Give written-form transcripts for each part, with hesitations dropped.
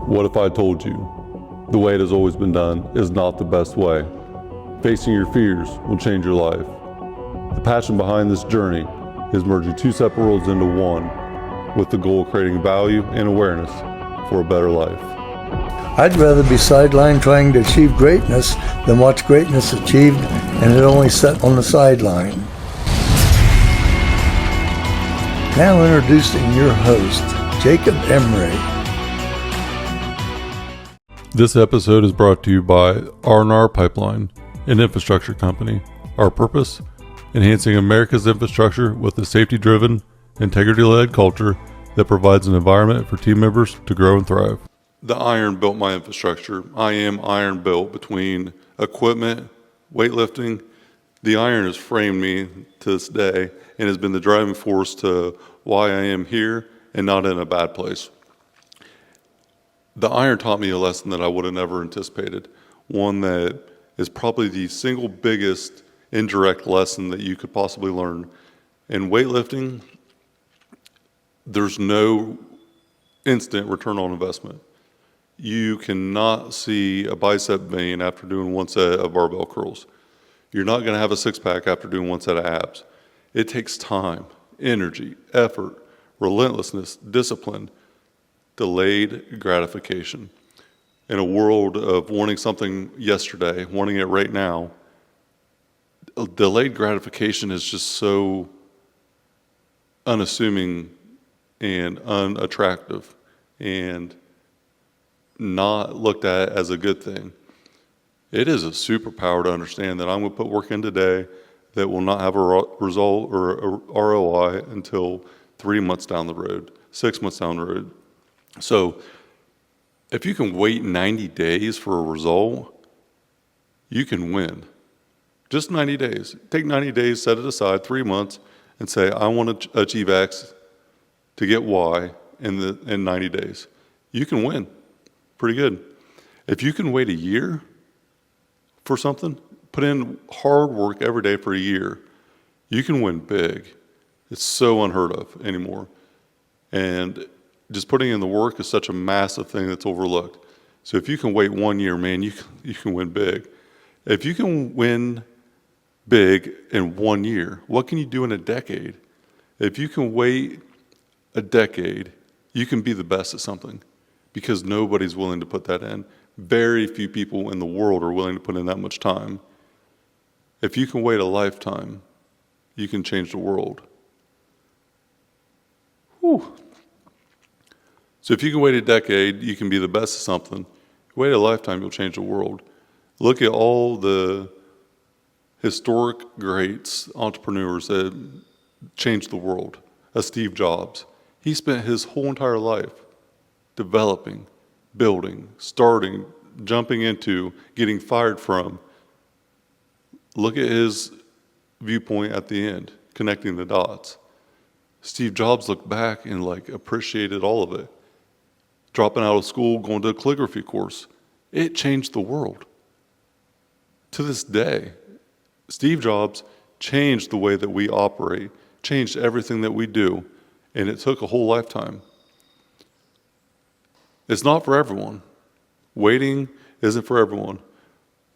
What if I told you the way it has always been done is not the best way? Facing your fears will change your life. The passion behind this journey is merging two separate worlds into one with the goal of creating value and awareness for a better life. I'd rather be sidelined trying to achieve greatness than watch greatness achieved and it only set on the sideline. Now introducing your host, Jacob Emery. This episode is brought to you by R&R Pipeline, an infrastructure company. Our purpose? Enhancing America's infrastructure with a safety-driven, integrity-led culture that provides an environment for team members to grow and thrive. The iron built my infrastructure. I am iron built between equipment, weightlifting. The iron has framed me to this day and has been the driving force to why I am here and not in a bad place. The iron taught me a lesson that I would have never anticipated, one that is probably the single biggest indirect lesson that you could possibly learn. In weightlifting, there's no instant return on investment. You cannot see a bicep vein after doing one set of barbell curls. You're not going to have a six-pack after doing one set of abs. It takes time, energy, effort, relentlessness, discipline, delayed gratification. In a world of wanting something yesterday, wanting it right now, delayed gratification is just so unassuming and unattractive and not looked at as a good thing. It is a superpower to understand that I'm going to put work in today that will not have a result or a ROI until 3 months down the road, 6 months down the road. So if you can wait 90 days for a result, you can win. Just 90 days. Take 90 days, set it aside, 3 months, and say, I want to achieve X to get Y in 90 days. You can win. Pretty good. If you can wait a year for something, put in hard work every day for a year, you can win big. It's so unheard of anymore. And just putting in the work is such a massive thing that's overlooked. So if you can wait 1 year, man, you can win big. If you can win big in 1 year, what can you do in a decade? If you can wait a decade, you can be the best at something because nobody's willing to put that in. Very few people in the world are willing to put in that much time. If you can wait a lifetime, you can change the world. Whew. So if you can wait a decade, you can be the best at something. Wait a lifetime, you'll change the world. Look at all the historic greats, entrepreneurs that changed the world. Steve Jobs. He spent his whole entire life developing, building, starting, jumping into, getting fired from. Look at his viewpoint at the end, connecting the dots. Steve Jobs looked back and appreciated all of it. Dropping out of school, going to a calligraphy course. It changed the world. To this day, Steve Jobs changed the way that we operate, changed everything that we do, and it took a whole lifetime. It's not for everyone. Waiting isn't for everyone.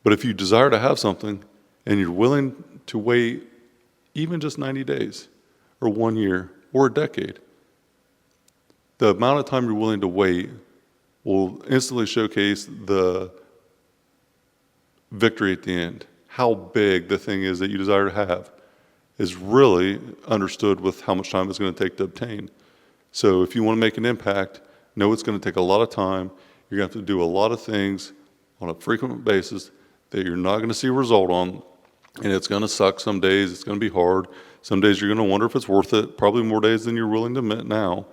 But if you desire to have something and you're willing to wait even just 90 days or 1 year or a decade, the amount of time you're willing to wait will instantly showcase the victory at the end. How big the thing is that you desire to have is really understood with how much time it's going to take to obtain. So if you want to make an impact, know it's going to take a lot of time. You're going to have to do a lot of things on a frequent basis that you're not going to see a result on, and it's going to suck some days. It's going to be hard. Some days you're going to wonder if it's worth it, probably more days than you're willing to admit now.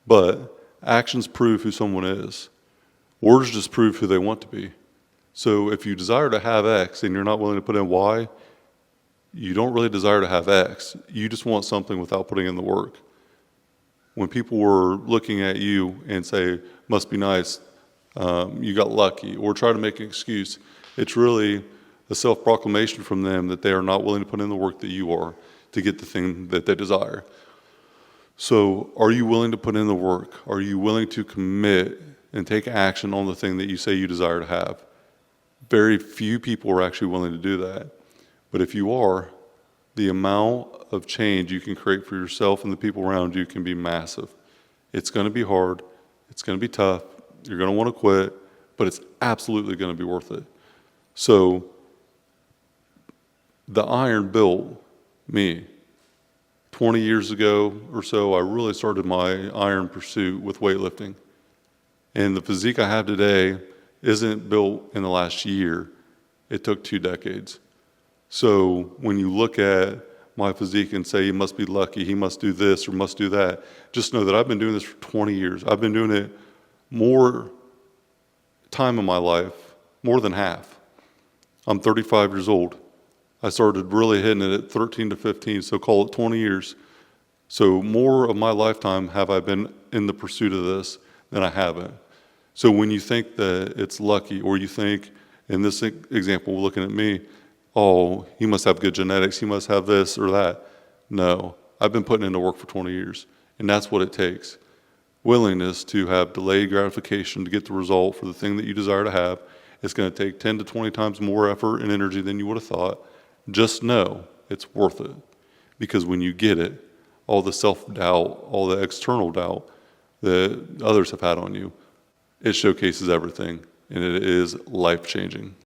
But actions prove who someone is. Words just prove who they want to be. So if you desire to have X and you're not willing to put in Y, you don't really desire to have X. You just want something without putting in the work. When people were looking at you and say, must be nice, you got lucky, or try to make an excuse, it's really a self-proclamation from them that they are not willing to put in the work that you are to get the thing that they desire. So are you willing to put in the work? Are you willing to commit and take action on the thing that you say you desire to have. Very few people are actually willing to do that. But if you are, the amount of change you can create for yourself and the people around you can be massive. It's going to be hard. It's going to be tough. You're going to want to quit, but it's absolutely going to be worth it. So the iron built me. 20 years ago or so, I really started my iron pursuit with weightlifting. And the physique I have today isn't built in the last year. It took 2 decades. So when you look at my physique and say, he must be lucky, he must do this or must do that, just know that I've been doing this for 20 years. I've been doing it more time in my life, more than half. I'm 35 years old. I started really hitting it at 13 to 15, so call it 20 years. So more of my lifetime have I been in the pursuit of this than I haven't. So when you think that it's lucky, or you think, in this example, looking at me, oh, he must have good genetics, he must have this or that. No, I've been putting into work for 20 years, and that's what it takes. Willingness to have delayed gratification to get the result for the thing that you desire to have. It's going to take 10 to 20 times more effort and energy than you would have thought. Just know it's worth it, because when you get it, all the self-doubt, all the external doubt that others have had on you, it showcases everything, and it is life-changing.